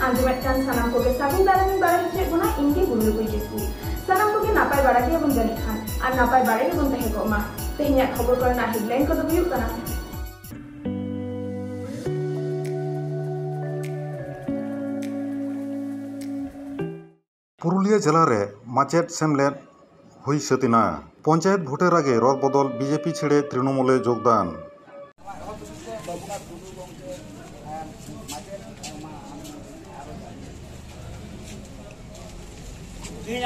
आंजमेट कान सानाम को सागुन दारामी बाड़ा हचे बना इनके बुलु कोई किसु सानाम को नापाय बाड़ा के बन जानी खान और नापाय बाड़े के बन तहे गोमा तेहनिया खबर करना हेडलाइन को दो हुयुग कना पुरुलिया जिला रे माचेत सेमलेट हुई सतिना पंचायत भोटेर आगे रद बदल बीजेपी छेड़े तृणमूले योगदान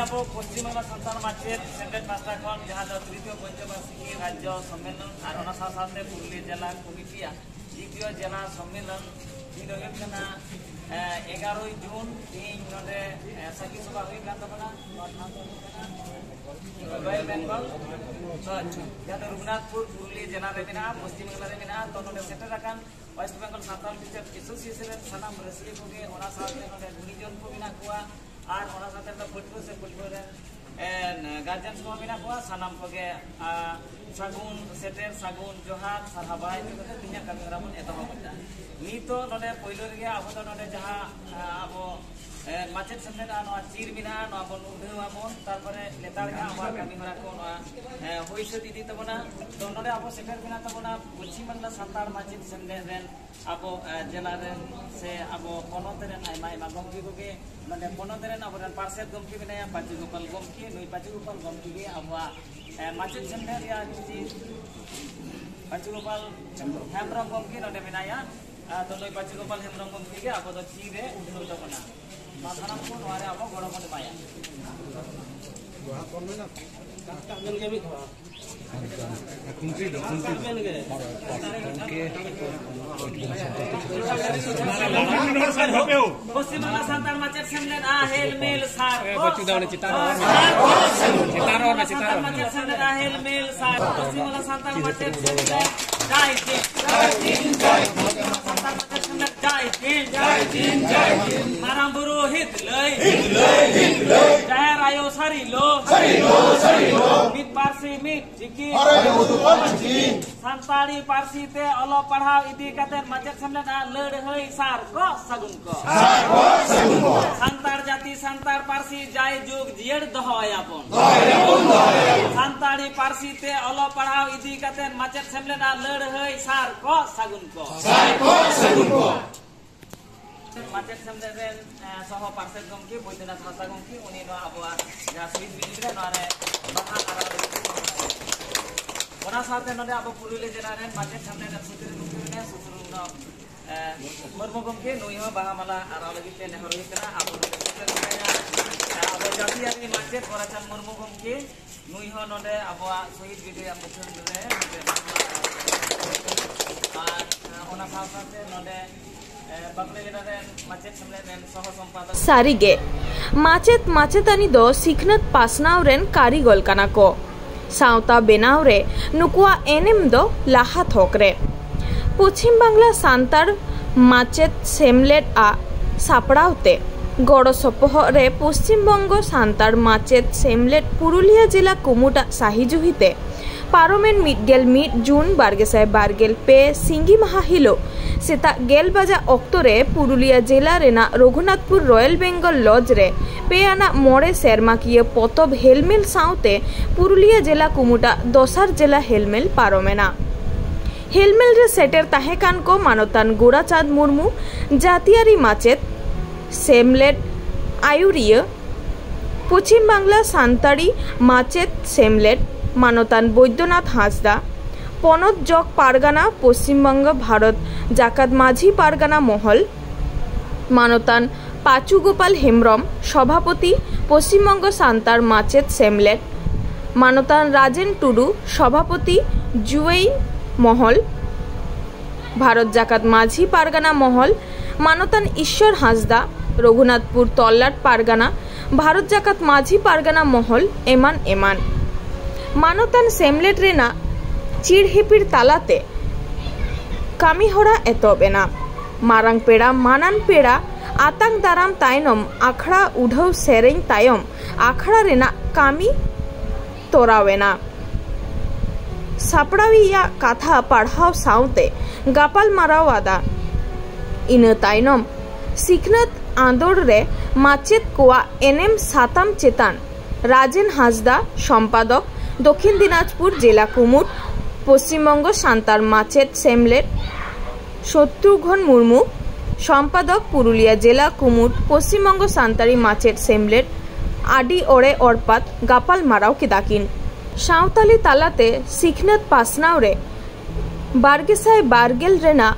अब पश्चिम बंगाल सान्ताल माचेत सेमलेट पास्टा खन जहाँ तृतीय पंचवार्षिकी राज्य सम्मेलन और साथे पुरुलिया जिला कमिटिया द्वितीय जिला सम्मेलन दिन 11 जून तीन सखी सभा रॉयल बेंगल जहाँ रघुनाथपुर पुरुलिया जिला में पश्चिम बंगाल में तो सेटर west Bengal Santal teacher association सानाम रसिया कोगे गुणीजन को मेना कुआ और पटुआ से पटुआ गार्जियन को मेना कुआ सानाम कोगे सागुन सेटर सागुन जोहार सारहाबाई तीन कमिहरा बन एतहबा नितो नोडे पहिलो रे अब तो नोडे जहाँ अब माचेत सेमलेट चिर बिना बन उठावन तारपरे लेतार आबार कमिहरा को हुई से दीदी तबना तो नोडे अब सेटर बिना तबना पश्चिम बंगाल सान्ताल माचेत सेमलेट रेन अब जिला से अब पनत आयमा गमकी को नोडे पनत अब पार्षद गमकी बनाया पाचू गोपाल गमकी नई पाचू गोपाल गमकी के अब माचेत सेमलेट पाचू गोपाल हेम्ब्रम गमकी नोडे बनाया तो नई पाचू गोपाल हेम्ब्रम गमकी के अब तो चिरे उठनो तबना माथानाम को नोरे अब गड़ मन माया पश्चिम बंगाल सान्ताल माचेत सेमलेट हेल मेल सार माचेत सेमलेट हेल मेल सार पश्चिम बंगाल सान्ताल माचेत सेमलेट जय हिंद माराम पुरोहित लय जहर आयो सारी लो मित पारसी मित चिकी सान्ताली पारसी ते अलो पढ़ाव इदी कते माचेत सेमलेट लड़ हई सार को सगुन को सान्ताल जाति सान्ताल पारसी जाय जुग जियड़ दहयापन सान्ताली पारसी ते अलो पढ़ाव इदी कते माचेत सेमलेट लड़ हई सार को सगुन को माचेत सेमलेट रेन सह पार्षद गमकी बैद्यनाथ हांसदा गमकी उनी अब जहाँ शहीद बिदिरे बाहा साथे अब पुरुलिया जिला रेन माचेत सेमलेट सुतरी गमकी ने सुसुरुंग मुर्मू गमकी नुई बाहा माला आराव लगी नेहर हुई अब जातियारि माचेत वराचांद मुर्मू गमकी नुई नोडे अब शहीद बिदिरे मुठन सारीगे माचेत माचेतानी दो सिखनत पासनाव रेन कारीगल काना को सावता बेनाव रे नुकुआ एनेम दो लाहा थोक रे पश्चिम बांगला सान्ताल माचेत सेमलेट सापड़ावते गड़ो सपोह रे पश्चिम बंग सान्ताल माचेत सेमलेट पुरुलिया जिला कुमुटा साहिजुहिते पारोमेन मिटगेल मिट जून 2022 सिंगी माहा हिलो सेता गेल बाजा अक्तरे पुरुलिया जिला रेना रघुनाथपुर रॉयल बेंगल लॉज रे पे आना मोड़े सेरमाकिया पतब हेलमेल साउते पुरुलिया जिला कुमुटा दोसार जिला हेलमेल पारोमेना हेलमेल रे सेटर ताहेकान को मानतान गोड़ाचाँद मुर्मू जातियारि माचेत सेमलेट आयुरिया पश्चिम बांगला सान्ताली माचेत सेमलेट मानतान बैद्यनाथ हांसदा पनत जग पारगाना पश्चिम बंग भारत जाकात माझी पारगाना महल मानतान पाचू गोपाल हेम्ब्रम सभापति पश्चिम बंग सान्ताल माचेत सेमलेट मानतान राजेन टुडू सभापति जुएई महल भारत जाकात माझी पारगाना महल मानतान ईश्वर हांसदा रघुनाथपुर तल्लाट पारगाना भारत जाकात माझी पारगाना महल एमान एमान मानतान सेमलेट रेना चिड़हिपिड़ तालाते कामीहरा एतोबेना मारांग पेड़ा मानान पेड़ा आतांग दाराम तायनम आखड़ा उढ़ाव सेरेñ तायम आखड़ा रेना कामी तोरावेना सापड़ाविया कथा पढ़ाव साउते गापाल मारावादा इना तायनम सिखनत आंदोड़ रे माचेत कोआ एनएम साताम चेतान राजेन हासदा सम्पादक दक्षिण दिनाजपुर जिला कुमुट पश्चिमबंग सान्तार माचेत सेमलेट शत्रुघ्न मुर्मू सम्पादक पुरुलिया जिला कुमुट पश्चिमबंग सान्तारी माचेत सेमलेट आडी ओरे ओरपात गापाल माराव केदाकिन सावताली तालाते सिखनत पासनाव रे बारगेसाय बारगेल रेना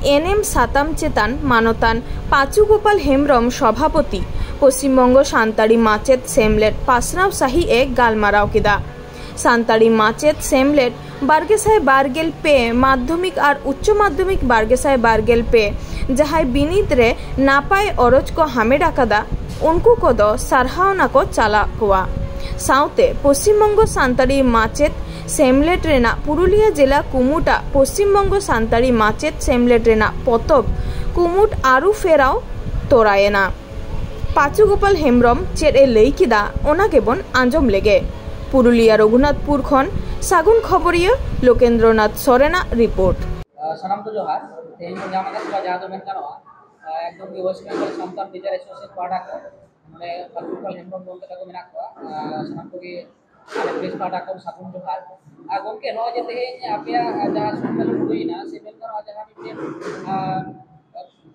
एनएम साताम चेतान मानतान पाचू गोपाल हेमब्रम सभापति पश्चिमबंग सान्तारी माचेत सेमलेट पासनाव साही ए गालमाराव केदा सान्तारी माचेत सेमलेट बारगेसाय बारगेल पे माध्यमिक और उच्च माध्यमिक बारगेसाय बारगेल पे जहाय बिनित रे नापाय अरज को हामेड आकादा उनको को दो सारहावना को चाला कोआ साउते पश्चिमबंग सान्तारी माचेत सेमलेट रेना पुरुलिया जिला कुमुटा पश्चिमबंग सान्तारी माचेत सेमलेट रेना पतब कुमुट आरु फेराव तोरायना पाचू गोपाल हेमब्रम चेद ए लई किदा ओना गेबन आंजम लेगे पुरुलिया रघुनाथपुर खन सागुन खबरिया लोकेंद्रनाथ सोरेना रिपोर्ट सानाम को जोहार तेज जामा का जहां तो मेन कानवा एकदम की waste Bengal Santal teacher association पाड़ा को माने पाचू गोपाल हेमब्रम गोंके को मेना को सानाम को की प्रेस पाड़ा को सागुन जोहार गोंके नो जे तेज आपया जहां सुनल हुईना से मेन कानवा जहां मिटे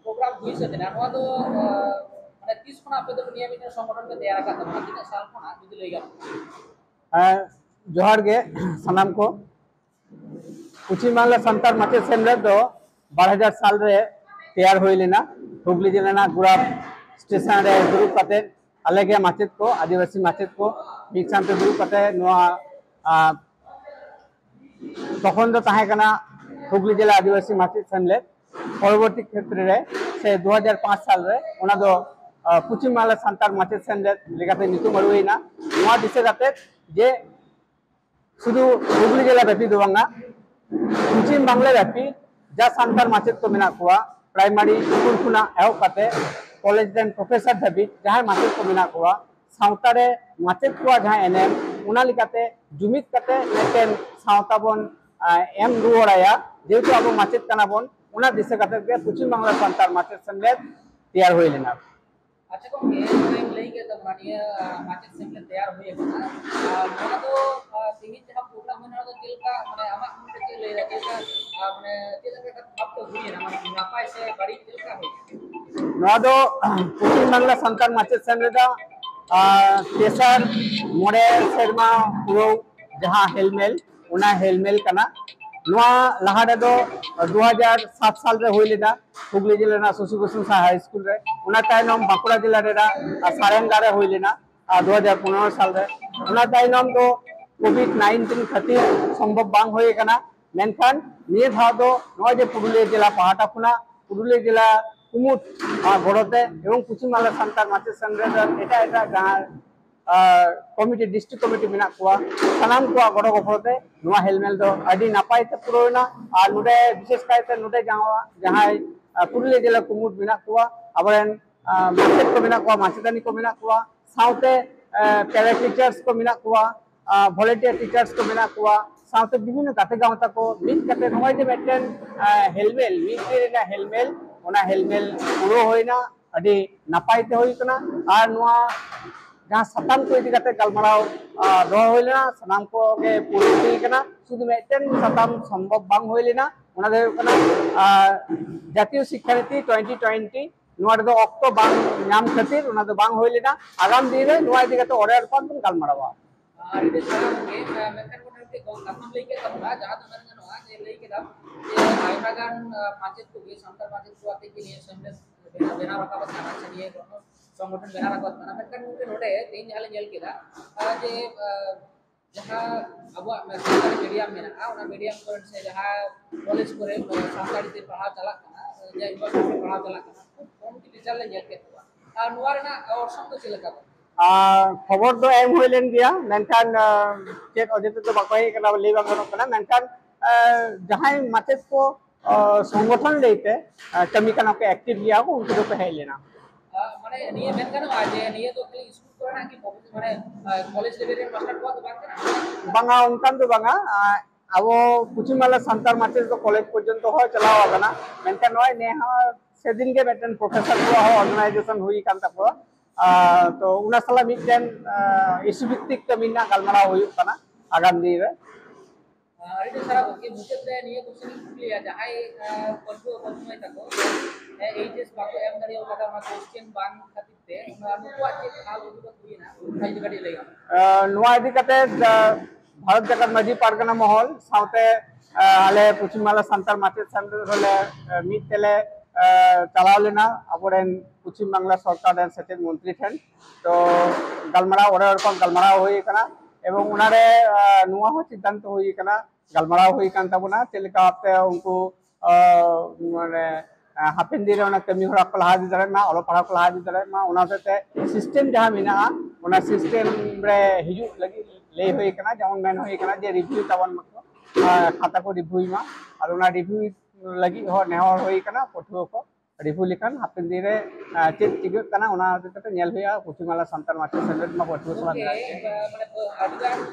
प्रोग्राम हुई से ना नो दो माने 30 खना आपे तो नियमित संगठन के तैयार का था तीन साल खना जुदी लई गया जोहार गे सनाम को पश्चिम बांग्ला सान्ताल माचेत सेमलेट दो 12,000 साल रे तैयार हुई लेना हुगली जिला गुड़ा स्टेशन रे दुरुब कते अलगे माचेत को आदिवासी माचेत को मिक सानते दुरुब कते नोआ तखन दो ताहे कना हुगली जिला आदिवासी माचेत सेमलेट परवर्ती क्षेत्र रे से 2005 साल रे ओना दो पश्चिम बांग्ला सान्ताल माचेत सेमलेट लेगाते नितुम अरुइना नोआ दिसे जाते जे शुद्ध हुगली जिला व्यापी दो बांगा पश्चिम बांग्ला व्यापी जा सान्ताल माचेत को मेना कुआ प्राइमरी स्कूल खुना एहब कते कॉलेज रेन प्रोफेसर धाबी जहां माचेत को मेना कुआ सावता रे माचेत कुआ जहां एनएम उना लिकाते जुमित कते लेकिन सावता बन एम रुवाया जेतु अब माचेत कना बन उना दिसे कते के पश्चिम बांग्ला सान्ताल माचेत सेमलेट तैयार होई लेना अच्छा को के लई के तो मानिए माचेत सेमलेट तैयार हुई है ना तो तीन जहां प्रोग्राम होना तो दिल का माने आमा के चल ले रहा है माने दिल का अब तो हुई है ना माने नापाय से बड़ी दिल का हुई नोआ दो पश्चिम बांग्ला सान्ताल माचेत सेमलेट तेसर मोड़े सेरमा पुरो जहां हेलमेल उना हेलमेल कना नोआ लहा रे दो 2007 साल रे होई लेदा हुगली जिला ना सुसुगुसु हाई स्कूल रे उना तायनम बांकुड़ा जिला रे सारेंगा रे होई लेना 2015 साल रे उना तायनम दो कोविड-19 खातिर संभव बांग होय कना मेनखान निये धा दो नोआ जे पुरुलिया जिला पहाटा खुना पुरुलिया जिला कुमुट गड़ते एवं पश्चिम बांग्ला सान्ताल माचेत सेमलेट एटा एटा गां कमिटी डिस्ट्रिक्ट कमिटी मेना कुआ सनाम कुआ गड़ गफरते नोआ हेलमेल दो अडी नापाय ते पुरोना और नुडे विशेष कायते नुडे जहां पुरुलिया जिला कुमुट मेना कुआ अबरेन माचेत को मेना कुआ माचेतानी को मेना कुआ साउते पैरा टीचर्स को मेना कुआ वॉलंटियर टीचर्स को मेना कुआ साउते विभिन्न गाते गांवता को मिट कते नोय जे मेटेन हेलमेल मिट रेना हेलमेल ओना हेलमेल पुरो होइना अडी नापाय ते होई कना और नोआ जहां सताम को इदी कते गलमाराव दो होइलेना सनाम को के पूरी हुई कना शुद्ध मेटेन सताम संभव बांग होइलेना ओना दे कना जातीय शिक्षा नीति 2020 नोआ दो ऑक्टो बांग नाम खातिर ओना दो बांग होइलेना आगाम दिन रे नोआ इदी कते ऑर्डर पर बन गलमारावा इदे सनाम के मेनकन को के कथम लई के तबना जहां तो मेन नोआ जे लई के दाम जे आइनागान माचेत को के सान्ताल माचेत को आते के लिए सेमलेट बेना रकावत करना चाहिए संगठन बेना रकावत करना मेनकन के नोडे तीन जाले जेल केदा जे जहां अब सरकारी मीडियम में ना ओना मीडियम करंट से जहां कॉलेज करे सान्ताली ते पढ़ा चला करना जे यूनिवर्सिटी पढ़ा चला करना कौन की जाले जेल के नोआ ना और संग चिलका खबर दो एम होइलेन गया मेनखान चेक अजेते तो बाकई कना ले बागनो कना मेनखान जहां माचेत को संगठन लेते कमी कना के एक्टिव लिया को उनको तो पहले लेना माने निये मेनखान आज निये तो खाली स्कूल करना कि माने कॉलेज लेवल रे मास्टर को तो बात करना बांगा उनकान तो बांगा अब पश्चिम बांग्ला सान्ताल माचेत को कॉलेज पर्यंत हो चलावा कना मेनखान नय ने से दिन के मिटन प्रोफेसर को ऑर्गेनाइजेशन हुई कान तको तो उना सला मिटन इशू भित्तिक कमिना गलमारा हुई काना आगाम दिन रे अरे सारा ओके मुझे तो नहीं कुछ नहीं क्लियर जहां कॉन्फ्रेंस में तको एजेस बाको एम दाड़ी ओका मा क्वेश्चन बांग खातिर ते नुवा चेक हाल उदुगत हुई ना खाई गाड़ी लेगा नुवा इदी कते भारत जगत माजी पारगना महल साउते आले पश्चिम बांगला सान्ताल माचेत सेमलेद होले मिट तेले चलाव लेना अबोरेन पश्चिम बांगला सरकार रेन सेचेद मंत्री ठेन तो गलमारा ओरे रकम गलमारा हुई कना एवं उनारे नुवा हो सिद्धांत हुई कना गलमारा हुई कान तबना चेलका आपते उनको माने हापिन दिन रे कमी हरा को लहा दी दारे मा ओलो पढ़ा को लहा दी दारे मा उना ते सिस्टम जहां मिना उना सिस्टम रे हिजु लगी ले हुई कना जेमन मेन हुई कना जे रिव्यू तबन मको खाता को रिव्यू मा और उना रिव्यू लगी हो नेहर हुई कना पठुओ को रिव्यू लिखन हापिन दिन रे चेक चिगो कना उना ते नेल हुआ पश्चिम बांगला सान्ताल माचे सेलेद मा पठुओ सला माने अडिगान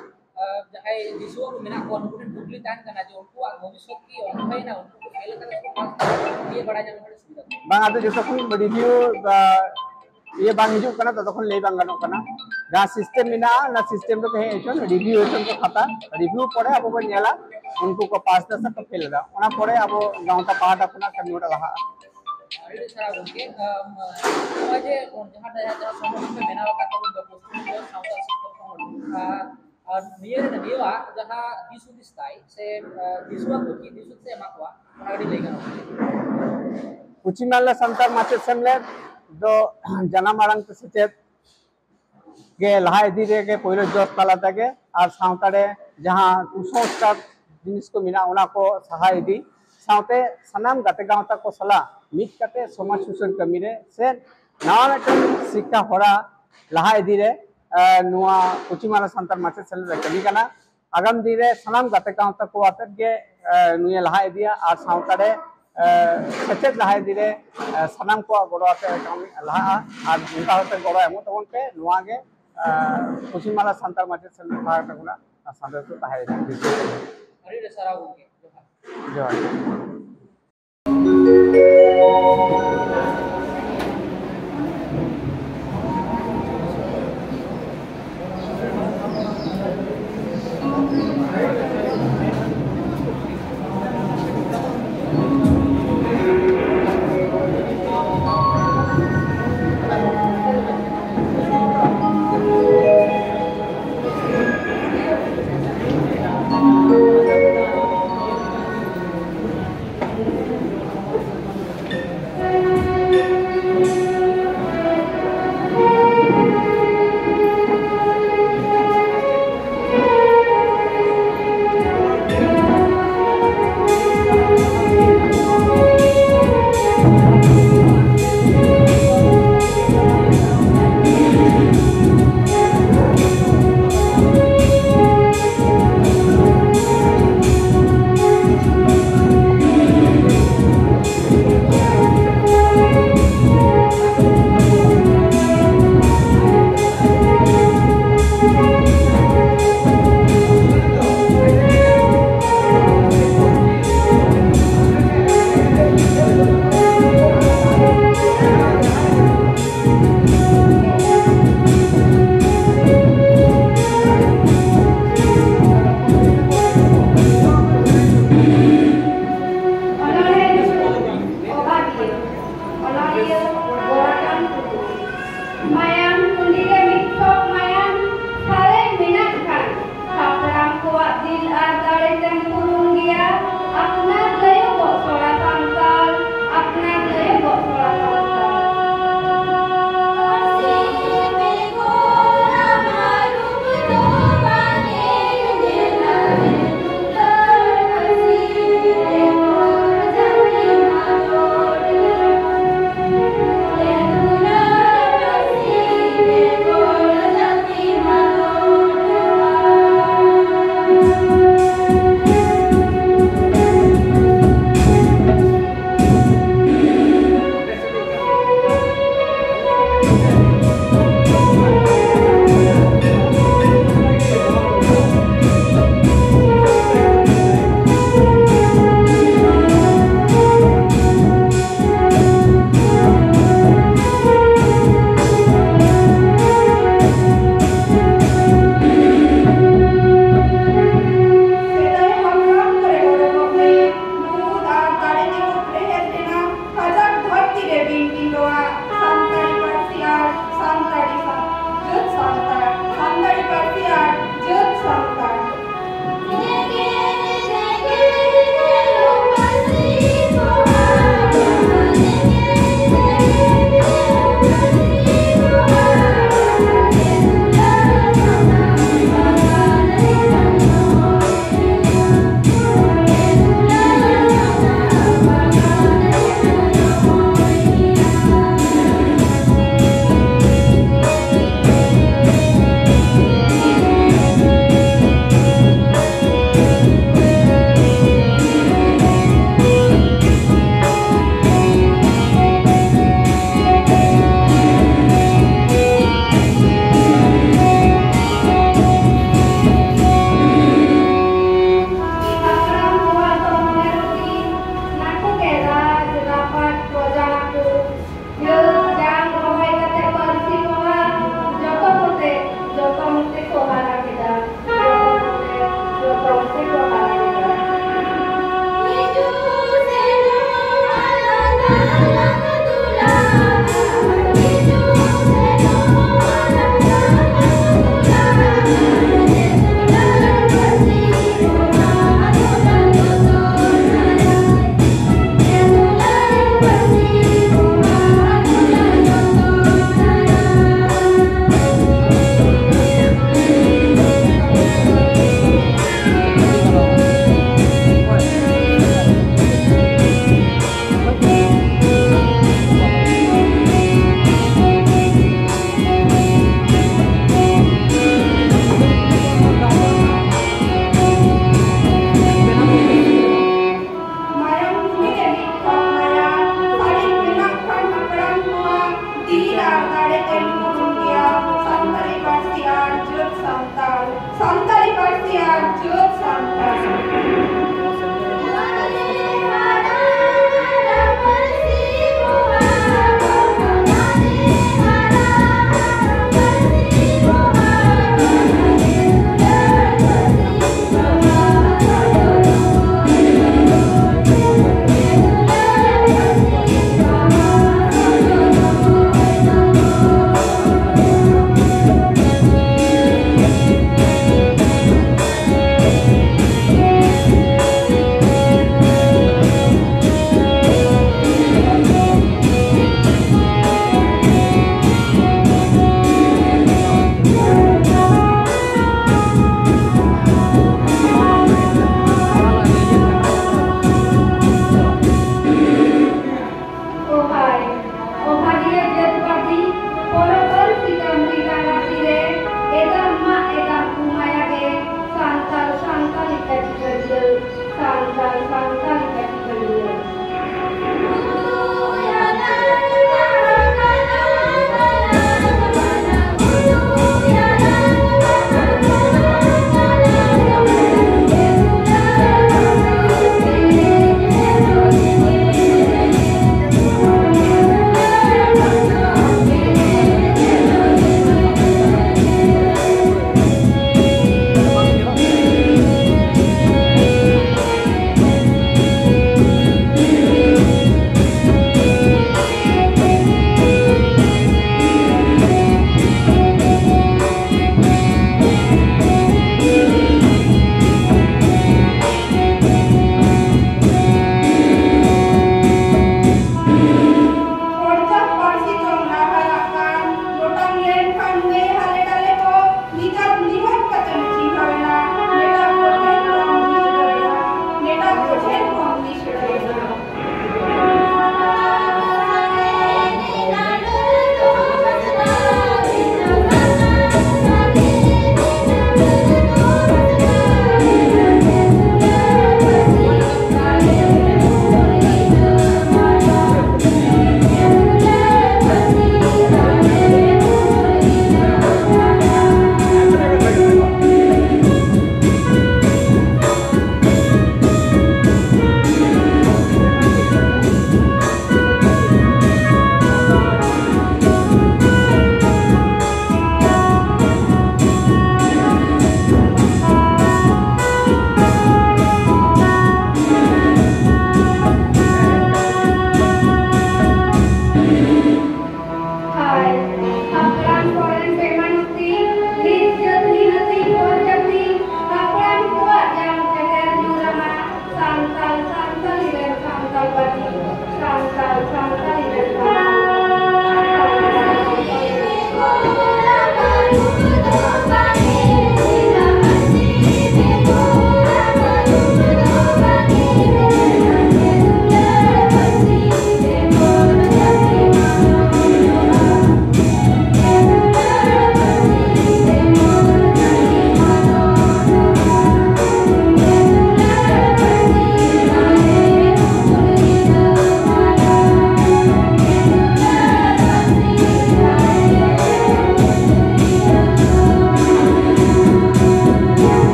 जहां दिसुआ को मेना को उनको डुप्ली तान करना जो उनको भविष्य की अनुभव ना उनको खेल कर ये बड़ा जन सुविधा बांग आते जो तखन रिव्यू ये बांग हिजु कना तो तखन ले बांग गनो कना जहां सिस्टम मिना ना सिस्टम तो कहे एचन रिव्यू एचन को खाता रिव्यू पड़े अब बन नेला उनको को पास दस को फेल दा ओना पड़े अब गांवता पहाड़ अपना कमी ओटा लहा अरे सारा उनके आज जहां जहां समूह में मेना का तो पोस्ट में साउथ सिस्टम और नियर नदिवा जहां दिसु दिसताई से दिसुआ को की दिसु से माकवा गाड़ी लेगा पश्चिम बांगला सान्ताल माचेत सेमलेद दो जनाम आरांग ते सेचेत गे लहा इदी रे गे पहिलो जोस तालाता गे और सावतारे जहां कुसंस्कार जिनिस को मिना उना को सहाय इदी सावते सनाम गाते गांवता को सला मिट काते समाज सुसन कमी रे से नावा मिटन शिक्षा होरा लहा इदी रे नुआ पश्चिम बांगला सान्ताल माचेत सेमलेद कमी कना आगाम दिन रे सनाम गाते गांवता को आते गे नुए लहा इदिया और सावतारे सचेत लहा इदी रे सनाम को गड़ो आते लहा और उनका होते गड़ो एमो तबन पे नुआ गे पश्चिम बांगला सान्ताल माचेत सेमलेद लहा तकुना सान्ताल तो ताहे अरे सारा उनके जोहार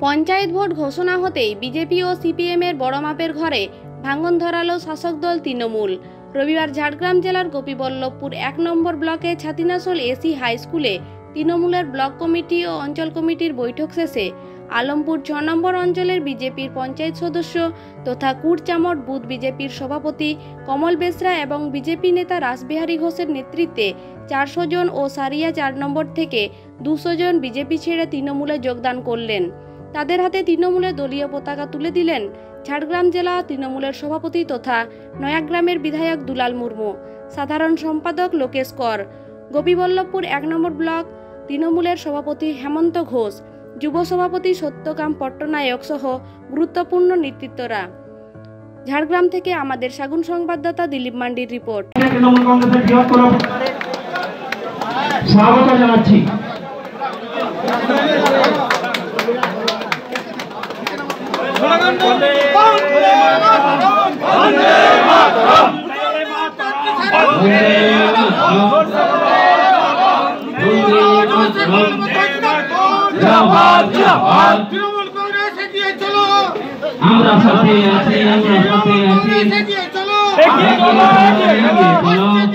পঞ্চায়েত ভোট ঘোষণা হতেই বিজেপি ও সিপিএমের বড় মাপের ঘরে ভাঙন ধরালো শাসক দল তৃণমূল। রবিবার ঝাড়গ্রাম জেলার গোপীবল্লভপুর 1 নম্বর ব্লকে ছাতিনাসোল এসি হাই স্কুলে তৃণমূলের ব্লক কমিটি ও অঞ্চল কমিটির বৈঠক শেষে আলমপুর 6 নম্বর অঞ্চলের বিজেপির পঞ্চায়েত সদস্য তথা কুড়চামট বুথ বিজেপির সভাপতি কমল বেসরা এবং বিজেপি নেতা রাসবিহারী ঘোষের নেতৃত্বে 400 জন ও সারিয়া 4 নম্বর থেকে 200 জন বিজেপি ছেড়ে তৃণমূলে যোগদান করলেন। তাদের হাতে তৃণমূলের দলীয় পতাকা তুলে দিলেন ঝাড়গ্রাম জেলা তৃণমূলের সভাপতি তথা নয়াগ্রামের বিধায়ক দুলাল মুর্মু, সাধারণ সম্পাদক লোকেশ কর, গোপীবল্লভপুর 1 নম্বর ব্লক তৃণমূলের সভাপতি হেমন্ত ঘোষ, যুব সভাপতি সত্যকাম পট্টনায়ক সহ গুরুত্বপূর্ণ নেতৃত্বরা। ঝাড়গ্রাম থেকে আমাদের সাগুন সংবাদদাতা দিলীপ মান্ডির রিপোর্ট। তৃণমূল কংগ্রেসের বৃহত্তর স্বাগত জানাচ্ছি। তৃণমূল কংগ্রেস এগিয়ে চলো, আমরা সাথে আছি, আমরা সাথে আছি, এগিয়ে চলো,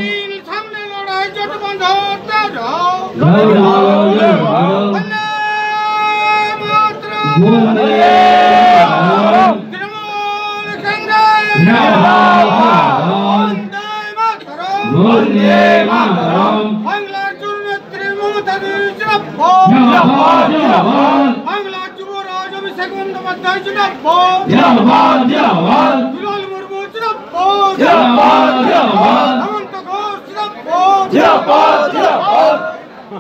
দিন সামনে লড়াই জোটবন্ধ হতে যাও। তৃণমূল কংগ্রেস বাংলার জননেত্রী মমতা জিন্দাবাদ, বাংলার যুবরাজ অভিষেক বন্দ্যোপাধ্যায় জিন্দাবাদ, দুলাল মুর্মু জিন্দাবাদ, হেমন্ত ঘোষ জিন্দাবাদ,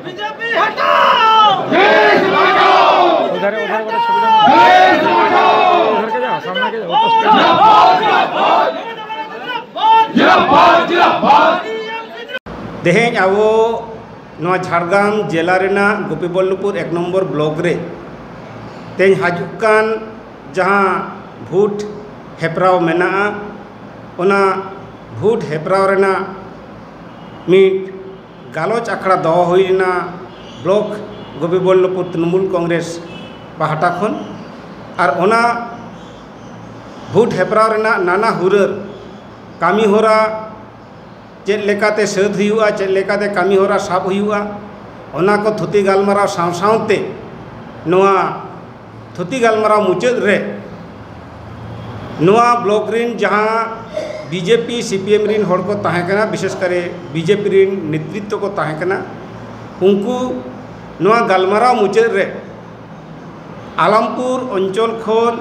বিজেপি হটাও, দেশ বাঁচাও, দেশ বাঁচাও, तेहें अब झाड़ग्राम जिला गोपीबल्लभपुर 1 नम्बर ब्लॉक रे तेज हजुकान जहाँ भोट हेपराव मेना ओना भोट हेपराव रेना मिट गालोच आखड़ा दो हुईना ब्लॉक गोपीबल्लभपुर तृणमूल कांग्रेस पाहटा खन और ओना भोट हेपराव रेना नाना हुरर कामी होरा चेद लेकाते सद हुआ, चेद लेकाते कामी होरा साब हुआ, ओना को थुती गालमाराव साव सावते नोआ थुती गालमाराव मुचाद रे नोआ ब्लॉक रिन जहाँ बीजेपी सीपीएम रिन होड़ को ताहेकना, विशेष करे बीजेपी रिन नेतृत्व को ताहेकना, उनको नोआ गालमाराव मुचाद रे आलमपुर अंचल खन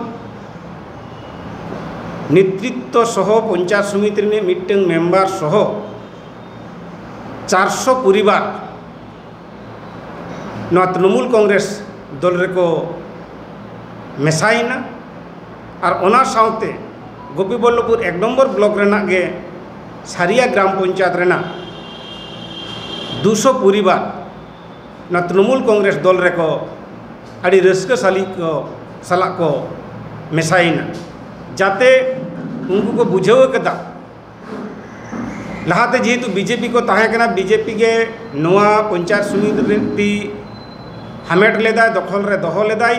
नेतृत्व सह पंचायत समिति रे मिट्टन मेम्बर सह 400 परिवार तृणमूल कांग्रेस दल रेको मेसाइना और ओना साउते गोपीबल्लभपुर 1 नम्बर ब्लॉक रेना गे सारिया ग्राम पंचायत रेना 200 परिवार तृणमूल कांग्रेस दल रेको आड़ी रस्का साली को सला को मेसाइना जाते उनको को बुझाव कदा लहाते जेहेतु बीजेपी को ताहेकना बीजेपी के नोआ पंचायत समिति हामेट लेदा दखल रे दहो लेदाई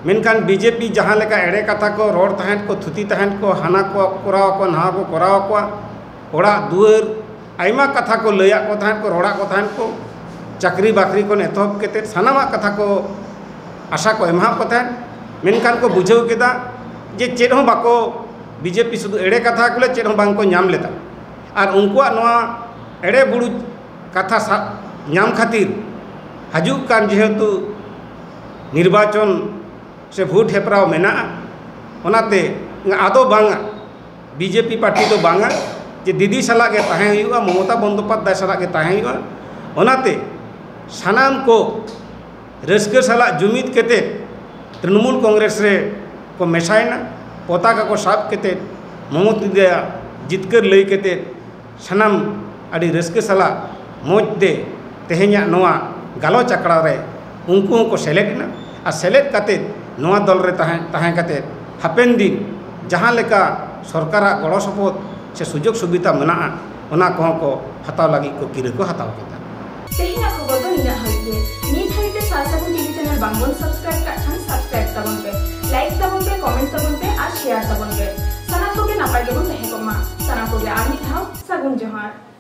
मेनखान बीजेपी जहाँ लेका एड़े कथा को रोड तहन को थुती तहन को हाना को कराव को नहा को कराव को ओड़ा दुआर आयमा कथा को लया को तहन को रोड़ा को तहन को चाकरी बाकरी को एतहब केते सानामा कथा को आशा को एमा को तहन मेनखान को बुझाव केदा जे चेद हों बाको बीजेपी शुद्ध एड़े कथा को चेद हों बांग को नाम लेता और उनको नोआ एड़े बुड़ू कथा नाम खातिर हजुक कान जेहेतु निर्वाचन से भोट हेपराव मेना ओनाते आदो बांगा बीजेपी पार्टी तो बांगा जे दीदी साला के ताहें हुआ, ममता बंदोपाध्याय साला के ताहें हुआ, ओनाते सानाम को रस्के साला जुमिद केते तृणमूल कांग्रेस रे को मेसायना पताका को साब केते ममता जितकर लई केते सानाम आड़ी रस्के साला मौज दे तेहेኛ नोआ गालोच आकड़ा रे उनको को सेलेक्टना और सेलेक्ट काते नोआ दल रे ताहें काते हापेन दिन जहाँ लेका सरकार गड़ो सपोर्ट से सुजोग सुविधा मेना ओना को हताव लगी को किरे को हताव केता। तेहना खबर दो निना हाइके नी थाइते सासागुन टीवी चैनल बांगबन सब्सक्राइब का खान सब्सक्राइब ताबन पे लाइक ताबन पे कमेंट ताबन पे और शेयर ताबन पे सना को के नापाय गेबन तहे को मा सना को के आमी थाव सागुन जोहार।